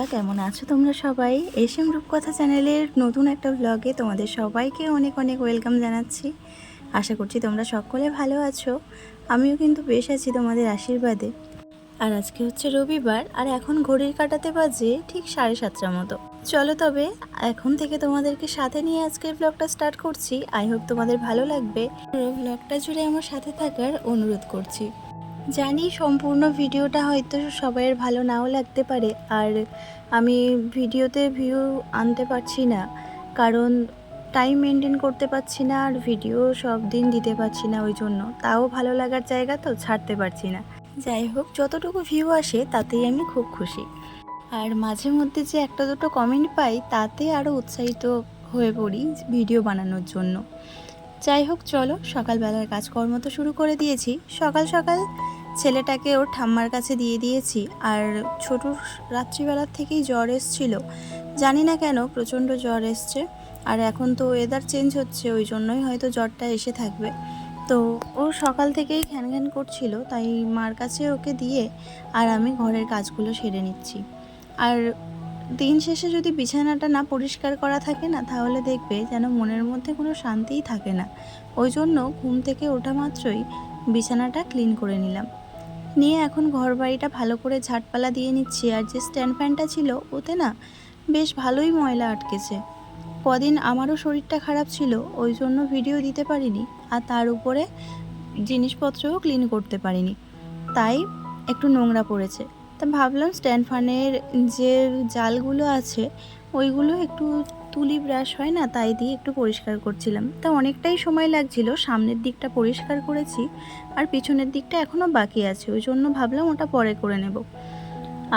বন্ধুরা, কেমন আছো তোমরা সবাই? এসএম রূপকথা চ্যানেলের নতুন একটা ব্লগে তোমাদের সবাইকে অনেক অনেক ওয়েলকাম জানাচ্ছি। আশা করছি তোমরা সকলে ভালো আছো। আমিও কিন্তু বেশ আছি তোমাদের আশীর্বাদে। আর আজকে হচ্ছে রবিবার, আর এখন ঘড়ির কাঁটাতে বাজে ঠিক 7:30 মতো। চলো তবে এখন থেকে তোমাদেরকে সাথে নিয়ে আজকের ব্লগটা স্টার্ট করছি। আই হোপ তোমাদের ভালো লাগবে। পুরো ব্লগটা জুড়ে আমার সাথে থাকার অনুরোধ করছি। জানি সম্পূর্ণ ভিডিওটা হয়তো সবাইয়ের ভালো নাও লাগতে পারে, আর আমি ভিডিওতে ভিউ আনতে পারছি না কারণ টাইম মেনটেন করতে পারছি না, আর ভিডিও সব দিন দিতে পারছি না। ওই জন্য তাও ভালো লাগার জায়গা তো ছাড়তে পারছি না। যাই হোক, যতটুকু ভিউ আসে তাতেই আমি খুব খুশি। আর মাঝে মধ্যে যে একটা দুটো কমেন্ট পাই তাতে আরও উৎসাহিত হয়ে পড়ি ভিডিও বানানোর জন্য। যাই হোক, চলো সকালবেলার কাজকর্ম তো শুরু করে দিয়েছি। সকাল সকাল ছেলেটাকে ওর ঠাম্মার কাছে দিয়ে দিয়েছি। আর ছোটুর রাত্রিবেলার থেকেই জ্বর এসছিল, জানি না কেন প্রচণ্ড জ্বর এসছে। আর এখন তো ওয়েদার চেঞ্জ হচ্ছে, ওই জন্যই হয়তো জ্বরটা এসে থাকবে। তো ও সকাল থেকেই ঘ্যান ঘ্যান করছিল, তাই মার কাছে ওকে দিয়ে আর আমি ঘরের কাজগুলো সেরে নিচ্ছি। আর দিন শেষে যদি বিছানাটা না পরিষ্কার করা থাকে না, তাহলে দেখবে যেন মনের মধ্যে কোনো শান্তিই থাকে না। ওই জন্য ঘুম থেকে ওঠা মাত্রই বিছানাটা ক্লিন করে নিলাম। নিয়ে এখন ঘর বাড়িটা ভালো করে ঝাঁটপালা দিয়ে নিচ্ছি। আর যে স্ট্যান্ড ফ্যানটা ছিল ওতে না বেশ ভালোই ময়লা আটকেছে। কদিন আমারও শরীরটা খারাপ ছিল, ওই জন্য ভিডিও দিতে পারিনি, আর তার উপরে জিনিসপত্রও ক্লিন করতে পারিনি, তাই একটু নোংরা পড়েছে। তা ভাবলাম স্ট্যান্ড ফ্যানের যে জালগুলো আছে ওইগুলো একটু তুলি ব্রাশ হয় না, তাই দিয়ে একটু পরিষ্কার করছিলাম। তা অনেকটাই সময় লাগছিল। সামনের দিকটা পরিষ্কার করেছি, আর পিছনের দিকটা এখনও বাকি আছে, ওই জন্য ভাবলাম ওটা পরে করে নেব।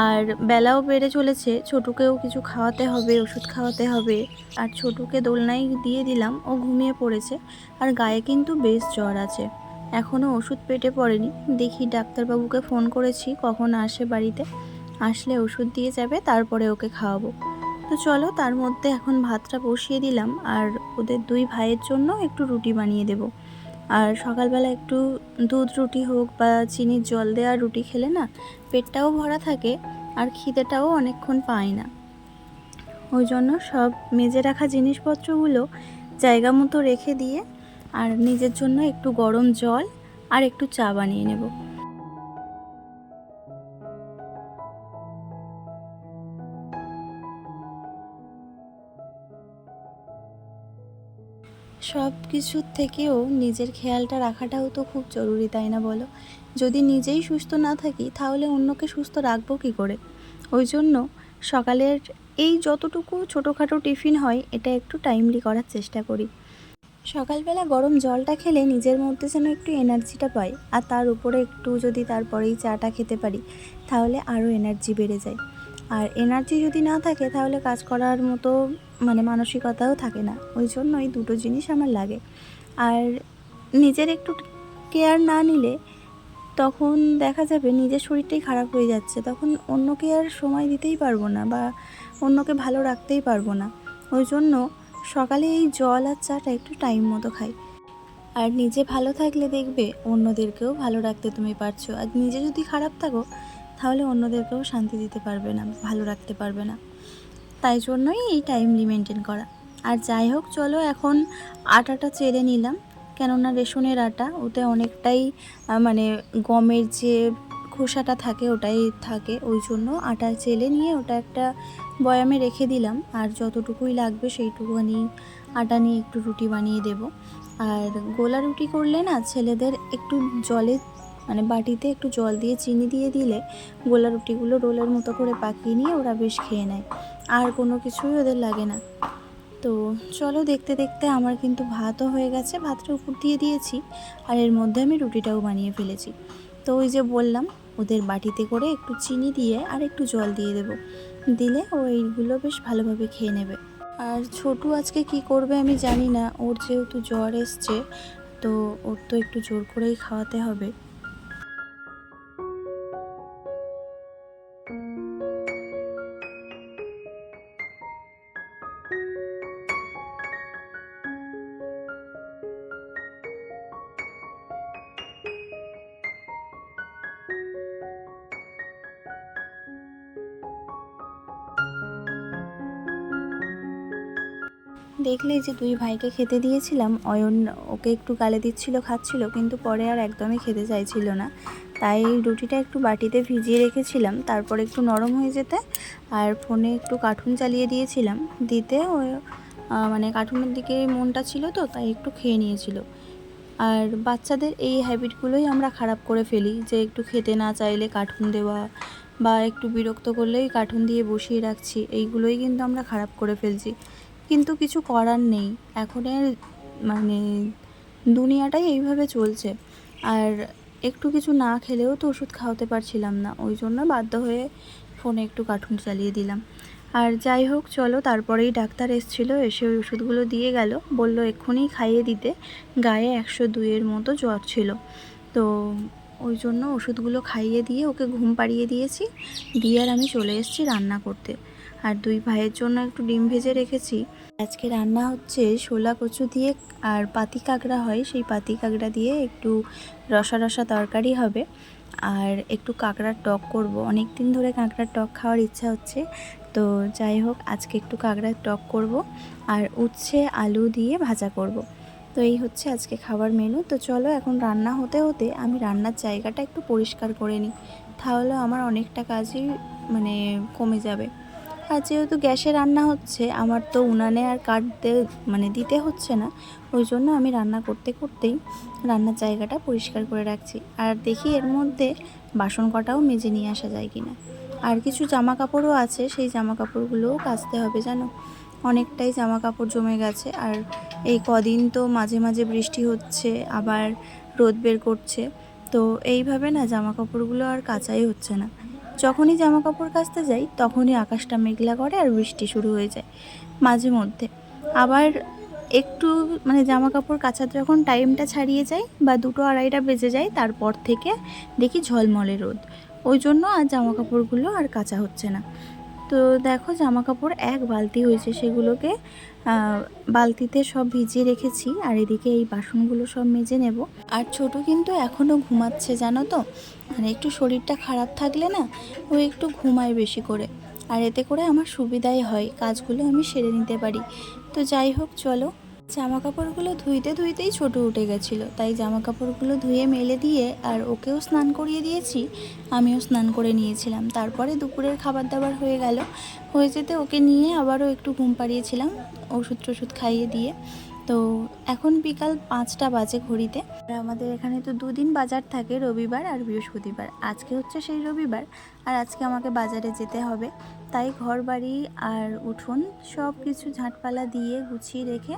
আর বেলাও বেড়ে চলেছে, ছোটুকেও কিছু খাওয়াতে হবে, ওষুধ খাওয়াতে হবে। আর ছোটুকে দোলনায় দিয়ে দিলাম, ও ঘুমিয়ে পড়েছে। আর গায়ে কিন্তু বেশ জ্বর আছে, এখনও ওষুধ পেটে পড়েনি। দেখি ডাক্তারবাবুকে ফোন করেছি, কখন আসে বাড়িতে, আসলে ওষুধ দিয়ে যাবে, তারপরে ওকে খাওয়াবো। তো চলো, তার মধ্যে এখন ভাতটা বসিয়ে দিলাম, আর ওদের দুই ভাইয়ের জন্য একটু রুটি বানিয়ে দেব। আর সকালবেলা একটু দুধ রুটি হোক বা চিনির জল দেওয়া রুটি খেলে না পেটটাও ভরা থাকে, আর খিদেটাও অনেকক্ষণ পায় না। ওই জন্য সব মেজে রাখা জিনিসপত্রগুলো জায়গা মতো রেখে দিয়ে আর নিজের জন্য একটু গরম জল আর একটু চা বানিয়ে নেব। সব কিছুর থেকেও নিজের খেয়ালটা রাখাটাও তো খুব জরুরি, তাই না বলো? যদি নিজেই সুস্থ না থাকি তাহলে অন্যকে সুস্থ রাখবো কী করে? ওই জন্য সকালের এই যতটুকু ছোটোখাটো টিফিন হয় এটা একটু টাইমলি করার চেষ্টা করি। সকালবেলা গরম জলটা খেলে নিজের মধ্যে যেন একটু এনার্জিটা পাই, আর তার উপরে একটু যদি তারপরেই চাটা খেতে পারি তাহলে আরও এনার্জি বেড়ে যায়। আর এনার্জি যদি না থাকে তাহলে কাজ করার মতো মানসিকতাও থাকে না। ওই জন্যই দুটো জিনিস আমার লাগে। আর নিজের একটু কেয়ার না নিলে তখন দেখা যাবে নিজের শরীরটাই খারাপ হয়ে যাচ্ছে, তখন অন্যকে আর সময় দিতেই পারবো না বা অন্যকে ভালো রাখতেই পারবো না। ওই জন্য সকালে এই জল আর চাটা একটু টাইম মতো খাই। আর নিজে ভালো থাকলে দেখবে অন্যদেরকেও ভালো রাখতে তুমি পারছো। আর নিজে যদি খারাপ থাকো তাহলে অন্যদেরকেও শান্তি দিতে পারবে না, ভালো রাখতে পারবে না। তাই জন্যই এই টাইমলি মেনটেন করা। আর যাই হোক, চলো এখন আটাটা চেড়ে নিলাম, কেননা রেশনের আটা, ওতে অনেকটাই গমের যে খোসাটা থাকে ওটাই থাকে। ওই জন্য আটা চেলে নিয়ে ওটা একটা বয়ামে রেখে দিলাম। আর যতটুকুই লাগবে সেইটুকুনি আটা নিয়ে একটু রুটি বানিয়ে দেব। আর গোলা রুটি করলে না ছেলেদের একটু জলে বাটিতে একটু জল দিয়ে চিনি দিয়ে দিলে গোলা রুটিগুলো রোলের মতো করে পাকিয়ে নিয়ে ওরা বেশ খেয়ে নেয়, আর কোনো কিছুই ওদের লাগে না। তো চলো, দেখতে দেখতে আমার কিন্তু ভাতও হয়ে গেছে, ভাতটা উপর দিয়ে দিয়েছি, আর এর মধ্যে আমি রুটিটাও বানিয়ে ফেলেছি। তো ওই যে বললাম, ওদের বাটিতে করে একটু চিনি দিয়ে আর একটু জল দিয়ে দেবো, দিলে ও এইগুলো বেশ ভালোভাবে খেয়ে নেবে। আর ছোটু আজকে কি করবে আমি জানি না, ওর যেহেতু জ্বর এসছে তো ওর তো একটু জোর করেই খাওয়াতে হবে। দেখলেই যে দুই ভাইকে খেতে দিয়েছিলাম, অয়ন ওকে একটু গালে দিচ্ছিল, খাচ্ছিল, কিন্তু পরে আর একদমই খেতে চাইছিল না। তাই রুটিটা একটু বাটিতে ভিজিয়ে রেখেছিলাম, তারপর একটু নরম হয়ে যেতে আর ফোনে একটু কার্টুন চালিয়ে দিয়েছিলাম, দিতে ও মানে কার্টুনের দিকে মনটা ছিল তো, তাই একটু খেয়ে নিয়েছিল। আর বাচ্চাদের এই হ্যাবিটগুলোই আমরা খারাপ করে ফেলি, যে একটু খেতে না চাইলে কার্টুন দেওয়া বা একটু বিরক্ত করলেই কার্টুন দিয়ে বসিয়ে রাখছি, এইগুলোই কিন্তু আমরা খারাপ করে ফেলছি। কিন্তু কিছু করার নেই, এখনের মানে দুনিয়াটাই এইভাবে চলছে। আর একটু কিছু না খেলেও তো ওষুধ খাওয়াতে পারছিলাম না, ওই জন্য বাধ্য হয়ে ফোনে একটু কার্টুন চালিয়ে দিলাম। আর যাই হোক চলো, তারপরেই ডাক্তার এসেছিলো, এসে ওই ওষুধগুলো দিয়ে গেল, বলল এক্ষুনি খাইয়ে দিতে, গায়ে 102-এর মতো জ্বর ছিল। তো ওই জন্য ওষুধগুলো খাইয়ে দিয়ে ওকে ঘুম পাড়িয়ে দিয়েছি, দিয়ে আর আমি চলে এসেছি রান্না করতে। আর দুই ভাইয়ের জন্য একটু ডিম ভেজে রেখেছি। আজকে রান্না হচ্ছে শোলা কচু দিয়ে, আর পাতি কাঁকড়া হয়, সেই পাতি কাঁকড়া দিয়ে একটু রসা রসা তরকারি হবে, আর একটু কাঁকড়ার টক করব। অনেক দিন ধরে কাঁকড়ার টক খাওয়ার ইচ্ছা হচ্ছে, তো যাই হোক আজকে একটু কাঁকড়ার টক করব, আর উচ্ছে আলু দিয়ে ভাজা করব। তো এই হচ্ছে আজকে খাবার মেনু। তো চলো এখন রান্না হতে হতে আমি রান্নার জায়গাটা একটু পরিষ্কার করে নিই, তাহলে আমার অনেকটা কাজই মানে কমে যাবে। আর যেহেতু গ্যাসে রান্না হচ্ছে, আমার তো উনানে আর কাটতে দিতে হচ্ছে না, ওই জন্য আমি রান্না করতে করতেই রান্নার জায়গাটা পরিষ্কার করে রাখছি। আর দেখি এর মধ্যে বাসন কটাও মেজে নিয়ে আসা যায় কিনা। আর কিছু জামা কাপড়ও আছে, সেই জামা কাপড়গুলোও কাচতে হবে জানো, অনেকটাই জামা কাপড় জমে গেছে। আর এই কদিন তো মাঝে মাঝে বৃষ্টি হচ্ছে, আবার রোদ বের করছে, তো এইভাবে না জামা কাপড়গুলো আর কাচাই হচ্ছে না। যখনই জামা কাপড় কাচতে যাই তখনই আকাশটা মেঘলা করে আর বৃষ্টি শুরু হয়ে যায় মাঝে মধ্যে। আবার একটু জামা কাপড় কাচার যখন টাইমটা ছাড়িয়ে যায় বা 2-2:30 বেজে যায়, তারপর থেকে দেখি ঝলমলে রোদ, ওই জন্য আর জামা কাপড়গুলো আর কাচা হচ্ছে না। তো দেখো জামা কাপড় এক বালতি হয়েছে, সেগুলোকে বালতিতে সব ভিজিয়ে রেখেছি, আর এদিকে এই বাসনগুলো সব মেজে নেব। আর ছোট কিন্তু এখনও ঘুমাচ্ছে জানো তো, একটু শরীরটা খারাপ থাকলে না ও একটু ঘুমায় বেশি করে, আর এতে করে আমার সুবিধাই হয়, কাজগুলো আমি সেরে নিতে পারি। তো যাই হোক চলো, জামা কাপড়গুলো ধুইতে ধুইতেই ছোট উঠে গেছিলো, তাই জামা কাপড়গুলো ধুয়ে মেলে দিয়ে আর ওকেও স্নান করিয়ে দিয়েছি, আমিও স্নান করে নিয়েছিলাম। তারপরে দুপুরের খাবার দাবার হয়ে গেল, হয়ে যেতে ওকে নিয়ে আবারও একটু ঘুম পাড়িয়েছিলাম ওষুধ টষুধ খাইয়ে দিয়ে। তো এখন বিকাল 5টা বাজে ঘড়িতে। আর আমাদের এখানে তো 2 দিন বাজার থাকে, রবিবার আর বৃহস্পতিবার। আজকে হচ্ছে সেই রবিবার, আর আজকে আমাকে বাজারে যেতে হবে, তাই ঘর বাড়ি আর উঠোন সব কিছু ঝাঁটপালা দিয়ে গুছিয়ে রেখে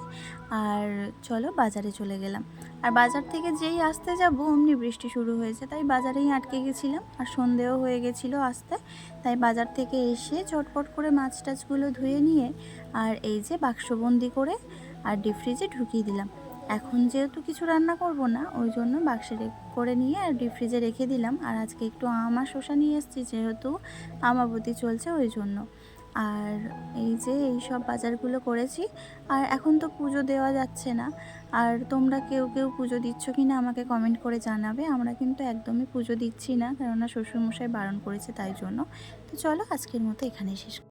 আর চলো বাজারে চলে গেলাম। আর বাজার থেকে যেই আসতে যাব অমনি বৃষ্টি শুরু হয়েছে, তাই বাজারেই আটকে গেছিলাম, আর সন্ধেও হয়ে গেছিলো আসতে। তাই বাজার থেকে এসে চটপট করে মাছ টাছগুলো ধুয়ে নিয়ে আর এই যে বাক্সবন্দি করে আর ডিপ ফ্রিজে ঢুকিয়ে দিলাম। এখন যেহেতু কিছু রান্না করব না, ওই জন্য বাক্সে করে নিয়ে আর ডিপ ফ্রিজে রেখে দিলাম। আর আজকে একটু আম আর শসা নিয়ে এসেছি, যেহেতু আমাবতী চলছে ওই জন্য। আর এই যে এই সব বাজারগুলো করেছি। আর এখন তো পুজো দেওয়া যাচ্ছে না, আর তোমরা কেউ কেউ পুজো দিচ্ছ কি না আমাকে কমেন্ট করে জানাবে। আমরা কিন্তু একদমই পুজো দিচ্ছি না, কেননা শ্বশুরমশাই বারণ করেছে, তাই জন্য। তো চলো আজকের মতো এখানেই শেষ।